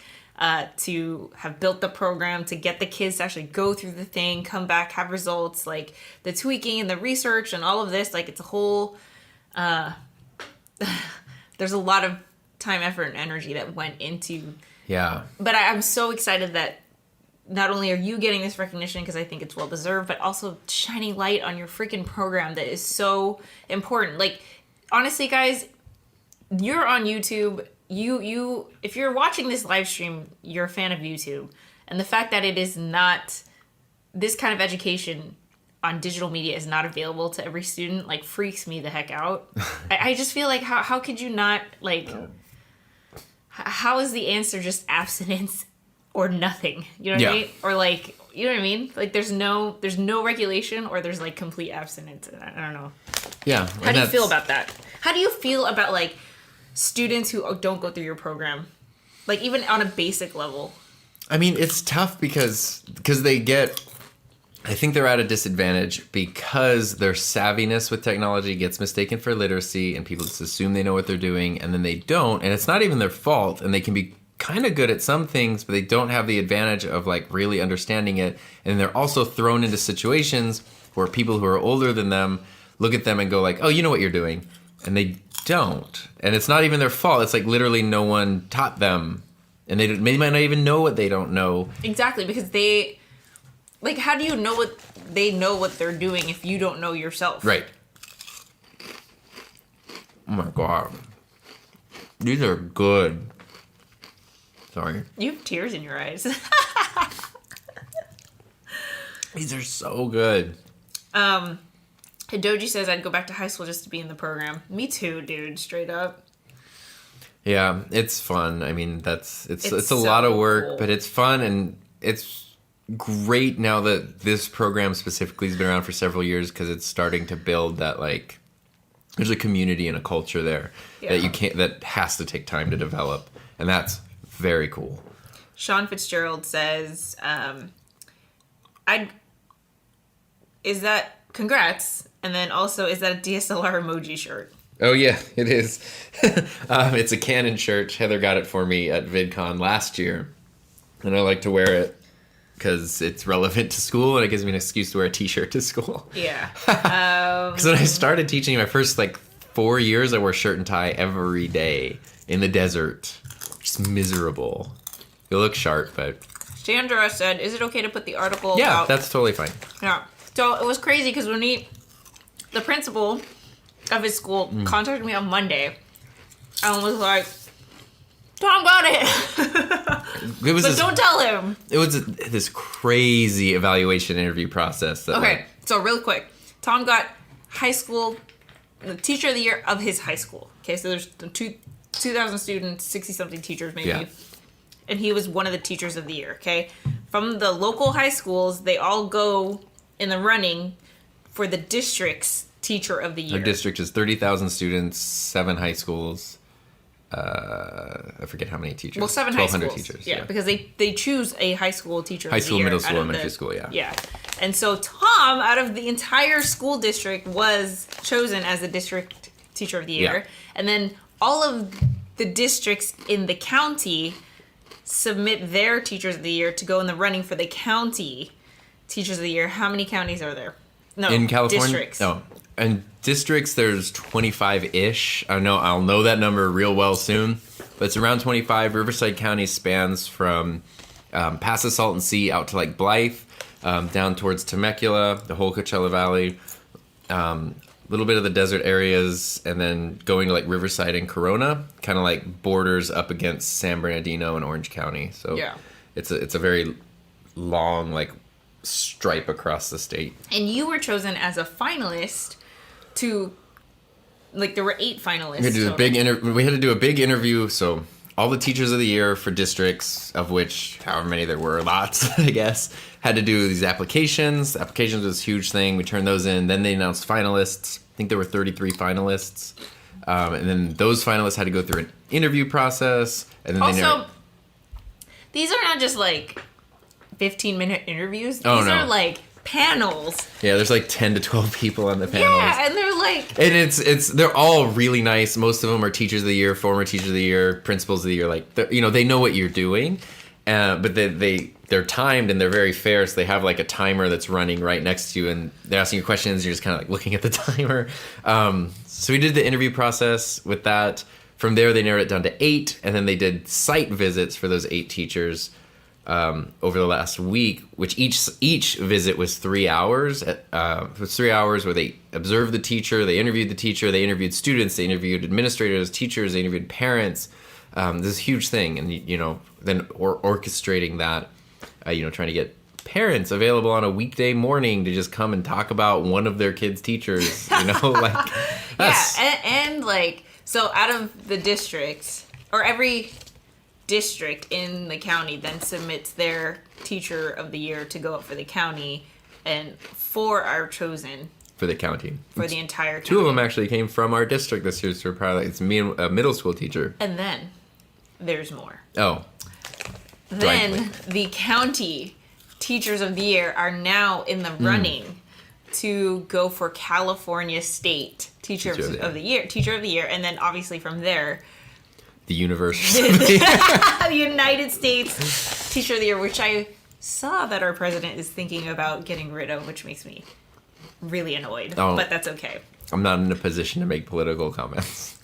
to have built the program, to get the kids to actually go through the thing, come back, have results, like the tweaking and the research and all of this. Like, it's a whole... there's a lot of time, effort, and energy that went into... Yeah. But I'm so excited that not only are you getting this recognition, because I think it's well deserved, but also shining light on your freaking program that is so important. Like, honestly, guys, you're on YouTube. You if you're watching this live stream, you're a fan of YouTube. And the fact that it is not, this kind of education on digital media is not available to every student, like, freaks me the heck out. I just feel like, how could you not, like, how is the answer just abstinence? Or nothing, you know what I mean? Or like, you know what I mean? Like, there's no regulation, or there's like complete abstinence. I don't know. Yeah. How do you feel about that? How do you feel about like students who don't go through your program, like even on a basic level? I mean, it's tough because I think they're at a disadvantage because their savviness with technology gets mistaken for literacy, and people just assume they know what they're doing, and then they don't, and it's not even their fault, and they can be kind of good at some things, but they don't have the advantage of like really understanding it. And they're also thrown into situations where people who are older than them look at them and go like, oh, you know what you're doing. And they don't. And it's not even their fault. It's like literally no one taught them. And they might not even know what they don't know. Exactly, because they, like, how do you know what they know what they're doing if you don't know yourself? Right. Oh my God. These are good. Sorry. You have tears in your eyes. These are so good. Hidoji says I'd go back to high school just to be in the program. Me too, dude. Straight up. Yeah, it's fun. I mean, it's a so lot of work, cool. But it's fun, and it's great now that this program specifically has been around for several years, because it's starting to build that, like, there's a community and a culture there that has to take time to develop, and that's very cool. Sean Fitzgerald says, congrats, and then also, is that a DSLR emoji shirt? Oh yeah, it is. It's a Canon shirt. Heather got it for me at VidCon last year, and I like to wear it because it's relevant to school, and it gives me an excuse to wear a t-shirt to school. Yeah. Because when I started teaching my first 4 years, I wore shirt and tie every day in the desert. Just miserable. You look sharp, but Sandra said, is it okay to put the article Yeah, out? that's totally fine. Yeah. So it was crazy because when the principal of his school contacted me on Monday and was like, Tom got it. It was But don't tell him. It was this crazy evaluation interview process. That Okay, so real quick. Tom got the teacher of the year of his high school. Okay, so there's 2,000 students, 60-something teachers maybe. Yeah. And he was one of the teachers of the year, okay? From the local high schools, they all go in the running for the district's teacher of the year. Our district is 30,000 students, 7 high schools. I forget how many teachers. Well, 7 high schools. 1,200 teachers. Yeah, because they choose a high school teacher High of the school, year. middle school, out of elementary school, yeah. Yeah. And so Tom, out of the entire school district, was chosen as the district teacher of the year. Yeah. And then all of the districts in the county submit their teachers of the year to go in the running for the county teachers of the year. How many counties are there? No, In California? districts. No. And districts, there's 25-ish. I'll know that number real well soon. But it's around 25. Riverside County spans from past the Salton Sea out to like Blythe, down towards Temecula, the whole Coachella Valley, a little bit of the desert areas, and then going to like Riverside and Corona, kind of like borders up against San Bernardino and Orange County. So Yeah. it's a very long like stripe across the state. And you were chosen as a finalist to, like, there were 8 finalists. We had to do a big interview. So all the teachers of the year for districts, of which however many there were, lots, I guess, had to do these applications. Applications was a huge thing. We turned those in. Then they announced finalists. I think there were 33 finalists. And then those finalists had to go through an interview process. And then Also, these are not just like 15-minute interviews. These Oh, no. are like panels. yeah, there's like 10 to 12 people on the panels. Yeah, and they're like, And they're all really nice. Most of them are teachers of the year, former teachers of the year, principals of the year. Like, they know what you're doing, but they're timed and they're very fair. So they have like a timer that's running right next to you, and they're asking you questions. You're just kind of like looking at the timer. So we did the interview process with that. From there, they narrowed it down to 8, and then they did site visits for those 8 teachers over the last week, which each visit was 3 hours. It was 3 hours where they observed the teacher, they interviewed the teacher, they interviewed students, they interviewed administrators, teachers, they interviewed parents. This is a huge thing, and then orchestrating that, trying to get parents available on a weekday morning to just come and talk about one of their kids' teachers. Like that's and like, so out of the districts, or every district in the county then submits their teacher of the year to go up for the county, and 4 are chosen for the county. for the entire county. 2 of them actually came from our district this year, so we're proud. It's me and a middle school teacher. And then there's more. Oh. Then the county teachers of the year are now in the running to go for California State teacher of the year, and then obviously from there, The universe. the United States teacher of the year, which I saw that our president is thinking about getting rid of, which makes me really annoyed. Oh. But that's okay. I'm not in a position to make political comments.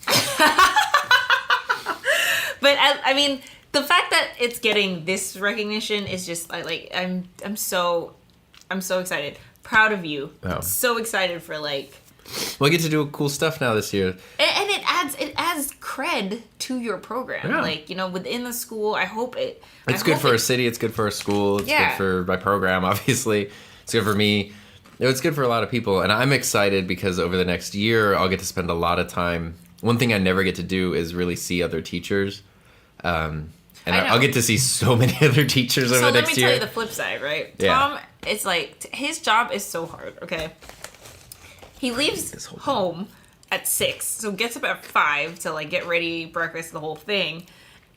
But I mean, the fact that it's getting this recognition is just like I'm so excited, proud of you, Oh. so excited for like. Well, I get to do cool stuff now this year. And it adds cred to your program, Yeah. like within the school. I hope it. It's good for our city. It's good for our school. It's good for my program, obviously. It's good for me. It's good for a lot of people. And I'm excited because over the next year, I'll get to spend a lot of time. One thing I never get to do is really see other teachers. And I'll get to see so many other teachers over the next year. So let me tell you the flip side, right? Yeah. Tom, it's like his job is so hard, okay? He leaves home at 6, so gets up at 5 to like get ready, breakfast, the whole thing,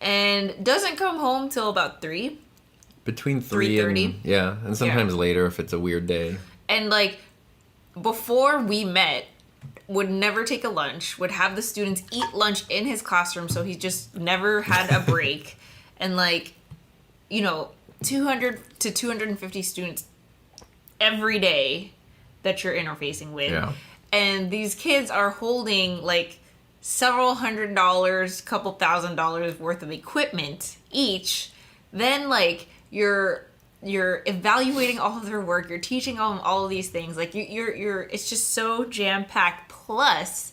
and doesn't come home till about 3. Between 3 and and sometimes later if it's a weird day. And like before we met, would never take a lunch, would have the students eat lunch in his classroom, so he just never had a break. And like 200 to 250 students every day that you're interfacing with. Yeah. And these kids are holding like several $100s, couple $1,000s worth of equipment each. Then like you're evaluating all of their work, you're teaching them all of these things. Like you're it's just so jam-packed. Plus,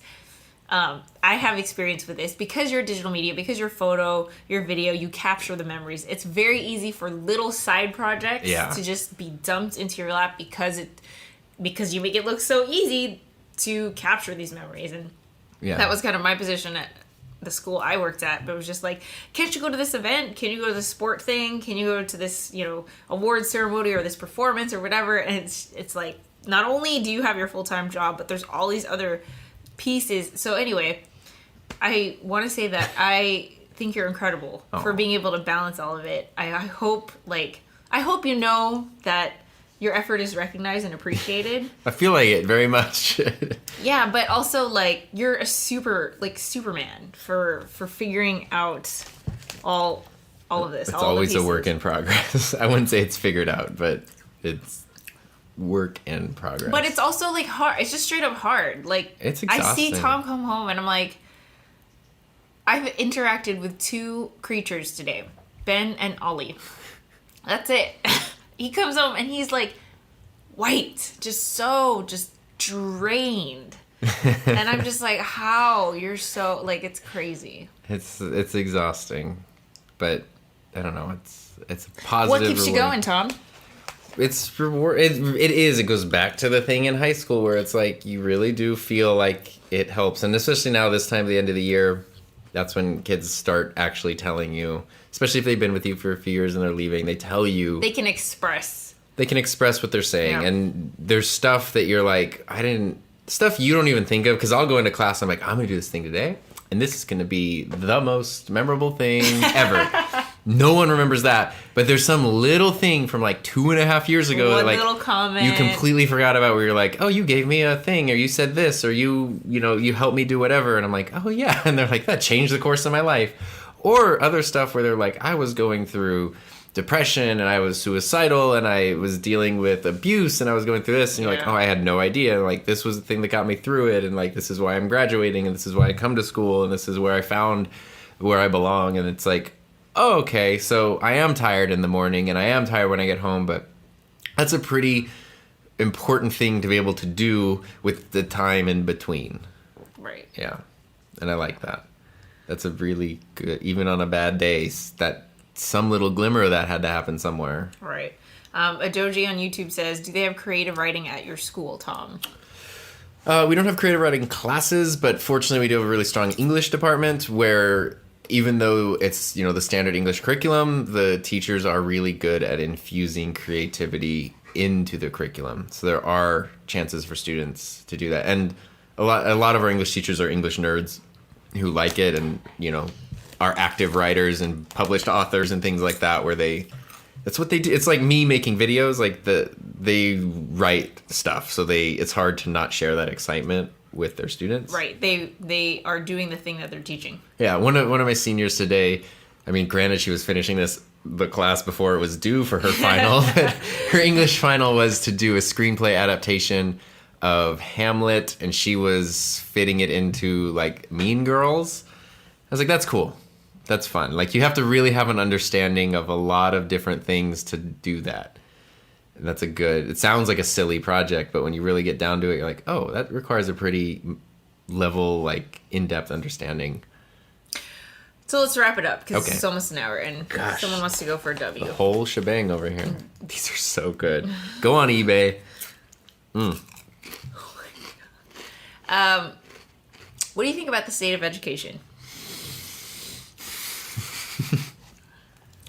I have experience with this because you're digital media, because you're photo, your video, you capture the memories. It's very easy for little side projects to just be dumped into your lap because you make it look so easy to capture these memories. And that was kind of my position at the school I worked at. But it was just like, can't you go to this event? Can you go to this sport thing? Can you go to this, award ceremony or this performance or whatever? And it's like, not only do you have your full-time job, but there's all these other pieces. So anyway, I want to say that I think you're incredible for being able to balance all of it. I hope you know that your effort is recognized and appreciated. I feel like it very much. Yeah, but also like you're a Superman for figuring out all of this. It's always a work in progress. I wouldn't say it's figured out, but it's work in progress. But it's also like hard. It's just straight up hard. Like it's exhausting. I see Tom come home and I'm like, I've interacted with 2 creatures today, Ben and Ollie. That's it. He comes home and he's like white, just drained. And I'm just like, how? You're so, like, it's crazy. It's exhausting, but I don't know. It's a positive. What keeps you going, Tom? It's reward. It is. It goes back to the thing in high school where it's like you really do feel like it helps, and especially now this time at the end of the year, that's when kids start actually telling you, especially if they've been with you for a few years and they're leaving, they tell you. They can express what they're saying. And there's stuff that you're like, stuff you don't even think of. Because I'll go into class, I'm like, I'm going to do this thing today. And this is going to be the most memorable thing ever. No one remembers that. But there's some little thing from like 2.5 years ago. One that, like, little comment. You completely forgot about where you're like, oh, you gave me a thing. Or you said this. Or you helped me do whatever. And I'm like, oh, yeah. And they're like, that changed the course of my life. Or other stuff where they're like, I was going through depression and I was suicidal and I was dealing with abuse and I was going through this. And you're like, oh, I had no idea. Like, this was the thing that got me through it. And like, this is why I'm graduating. And this is why I come to school. And this is where I found where I belong. And it's like, oh, okay, so I am tired in the morning and I am tired when I get home. But that's a pretty important thing to be able to do with the time in between. Right. Yeah. And I like that. That's a really good, even on a bad day, that some little glimmer of that had to happen somewhere. Right. Adoji on YouTube says, do they have creative writing at your school, Tom? We don't have creative writing classes, but fortunately we do have a really strong English department where even though it's, the standard English curriculum, the teachers are really good at infusing creativity into the curriculum. So there are chances for students to do that. And a lot of our English teachers are English nerds who like it and, are active writers and published authors and things like that where that's what they do. It's like me making videos, like they write stuff. So it's hard to not share that excitement with their students. Right. They are doing the thing that they're teaching. Yeah. One of my seniors today, I mean, granted she was finishing the class before it was due for her final. Her English final was to do a screenplay adaptation of Hamlet, and she was fitting it into like Mean Girls. I was like, that's cool. That's fun. Like, you have to really have an understanding of a lot of different things to do that. And that's it sounds like a silly project, but when you really get down to it, you're like, oh, that requires a pretty level, like, in-depth understanding. So let's wrap it up, because it's almost an hour, and someone wants to go for a W. The whole shebang over here. These are so good. Go on eBay. Oh my God. What do you think about the state of education?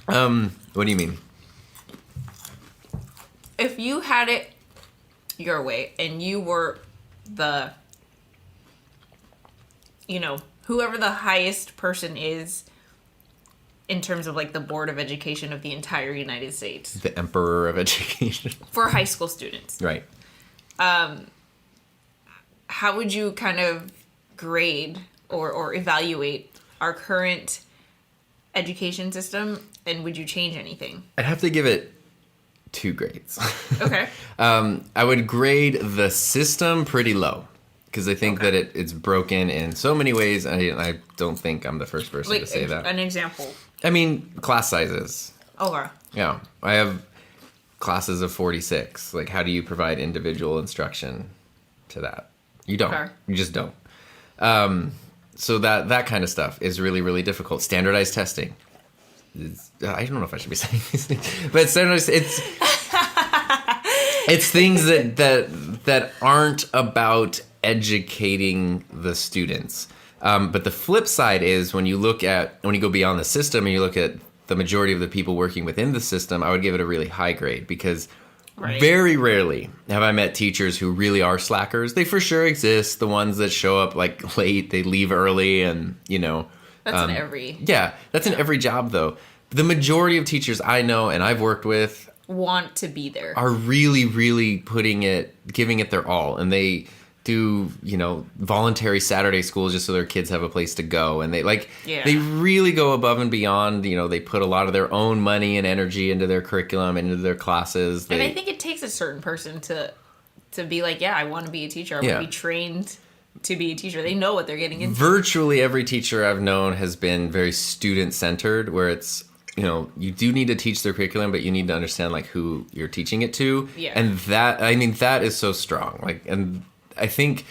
What do you mean? If you had it your way and you were the, whoever the highest person is in terms of like the board of education of the entire United States. The emperor of education. For high school students. Right. How would you kind of grade or evaluate our current education system, and would you change anything? I'd have to give it 2 grades. Okay. I would grade the system pretty low because I think that it's broken in so many ways. I don't think I'm the first person to say that. An example. I mean, class sizes. Okay. Yeah. I have classes of 46. Like, how do you provide individual instruction to that? You don't. Okay. You just don't. So that kind of stuff is really, really difficult. Standardized testing. I don't know if I should be saying these things, but standardized, it's things that aren't about educating the students. But the flip side is when you go beyond the system and you look at the majority of the people working within the system, I would give it a really high grade because very rarely have I met teachers who really are slackers. They for sure exist. The ones that show up like late, they leave early, and that's in every. Yeah, that's in every job though. The majority of teachers I know and I've worked with want to be there. Are really, really giving it their all, and they do voluntary Saturday schools just so their kids have a place to go, and they really go above and beyond. They put a lot of their own money and energy into their curriculum and into their classes. And I think it takes a certain person to be like, yeah, I want to be a teacher. I want to be trained to be a teacher. They know what they're getting into. Virtually every teacher I've known has been very student-centered, where it's, you do need to teach their curriculum, but you need to understand like who you're teaching it to. Yeah. And that is so strong. And I think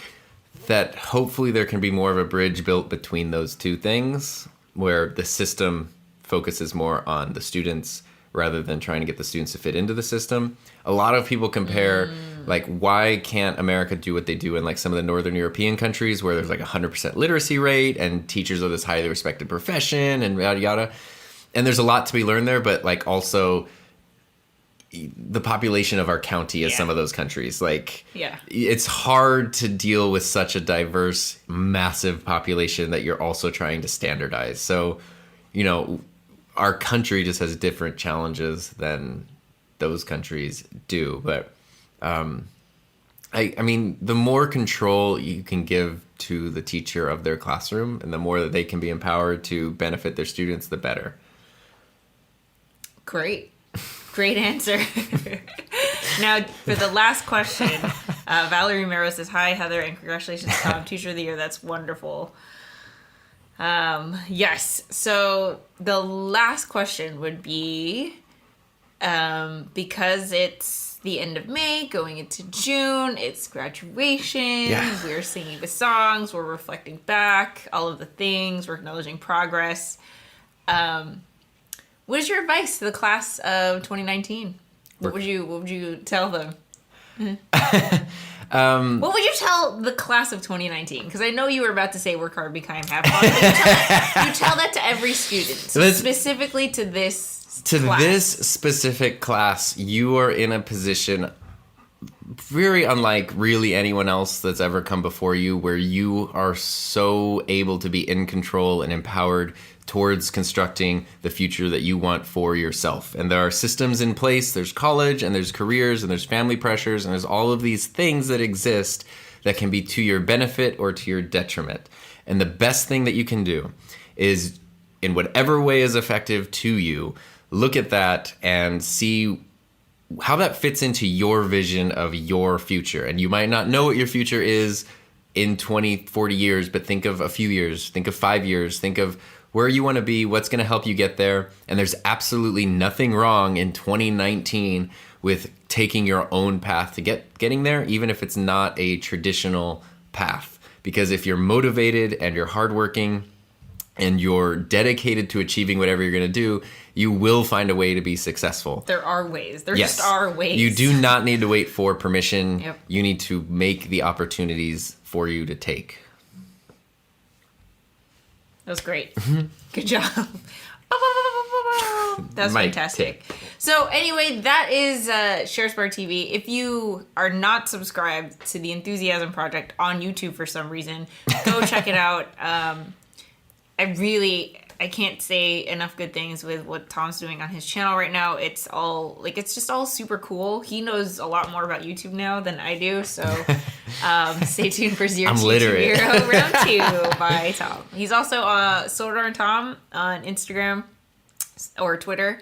that hopefully there can be more of a bridge built between those two things, where the system focuses more on the students rather than trying to get the students to fit into the system. A lot of people compare, like, why can't America do what they do in, like, some of the Northern European countries where there's, like, 100% literacy rate and teachers are this highly respected profession and yada, yada. And there's a lot to be learned there, but, like, also the population of our county is some of those countries. Like, it's hard to deal with such a diverse, massive population that you're also trying to standardize. So, our country just has different challenges than those countries do. But, I mean, the more control you can give to the teacher of their classroom and the more that they can be empowered to benefit their students, the better. Great answer. Now, for the last question, Valerie Mero says, hi, Heather, and congratulations, Tom, Teacher of the Year. That's wonderful. Yes. So the last question would be, because it's the end of May, going into June, it's graduation, we're singing the songs, we're reflecting back, all of the things, we're acknowledging progress. What is your advice to the class of 2019? What would you tell them? What would you tell the class of 2019? Because I know you were about to say work hard, be kind, have fun. You tell that to every student, specifically to this class. This specific class, you are in a position very unlike really anyone else that's ever come before you, where you are so able to be in control and empowered towards constructing the future that you want for yourself. And there are systems in place. There's college and there's careers and there's family pressures and there's all of these things that exist that can be to your benefit or to your detriment. And the best thing that you can do is, in whatever way is effective to you, look at that and see how that fits into your vision of your future. And you might not know what your future is in 20, 40 years, but think of a few years, think of 5 years, think of where you want to be, what's going to help you get there. And there's absolutely nothing wrong in 2019 with taking your own path to getting there, even if it's not a traditional path. Because if you're motivated and you're hardworking and you're dedicated to achieving whatever you're going to do, you will find a way to be successful. There are ways. There just are ways. You do not need to wait for permission. Yep. You need to make the opportunities for you to take. That was great. Good job. That's fantastic. So anyway, that is ShareSpark TV. If you are not subscribed to the Enthusiasm Project on YouTube for some reason, go check it out. I can't say enough good things with what Tom's doing on his channel right now. It's just all super cool. He knows a lot more about YouTube now than I do, so stay tuned for Zero YouTube Hero Round 2 by Tom. He's also Sodar and Tom on Instagram or Twitter.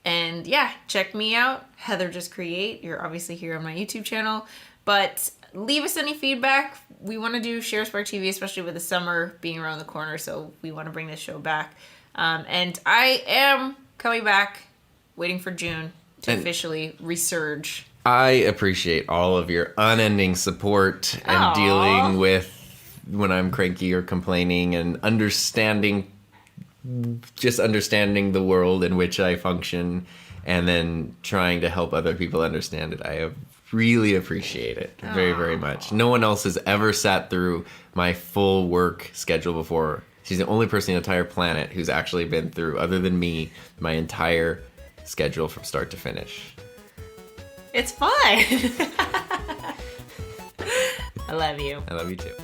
And yeah, check me out. Heather Just Create. You're obviously here on my YouTube channel. But leave us any feedback. We want to do ShareSpark TV, especially with the summer being around the corner, so we want to bring this show back. And I am coming back waiting for June to officially resurge. I appreciate all of your unending support and Aw. dealing with when I'm cranky or complaining and understanding the world in which I function and then trying to help other people understand it. I really appreciate it very, very much. No one else has ever sat through my full work schedule before. She's the only person on the entire planet who's actually been through, other than me, my entire schedule from start to finish. It's fun. I love you. I love you too.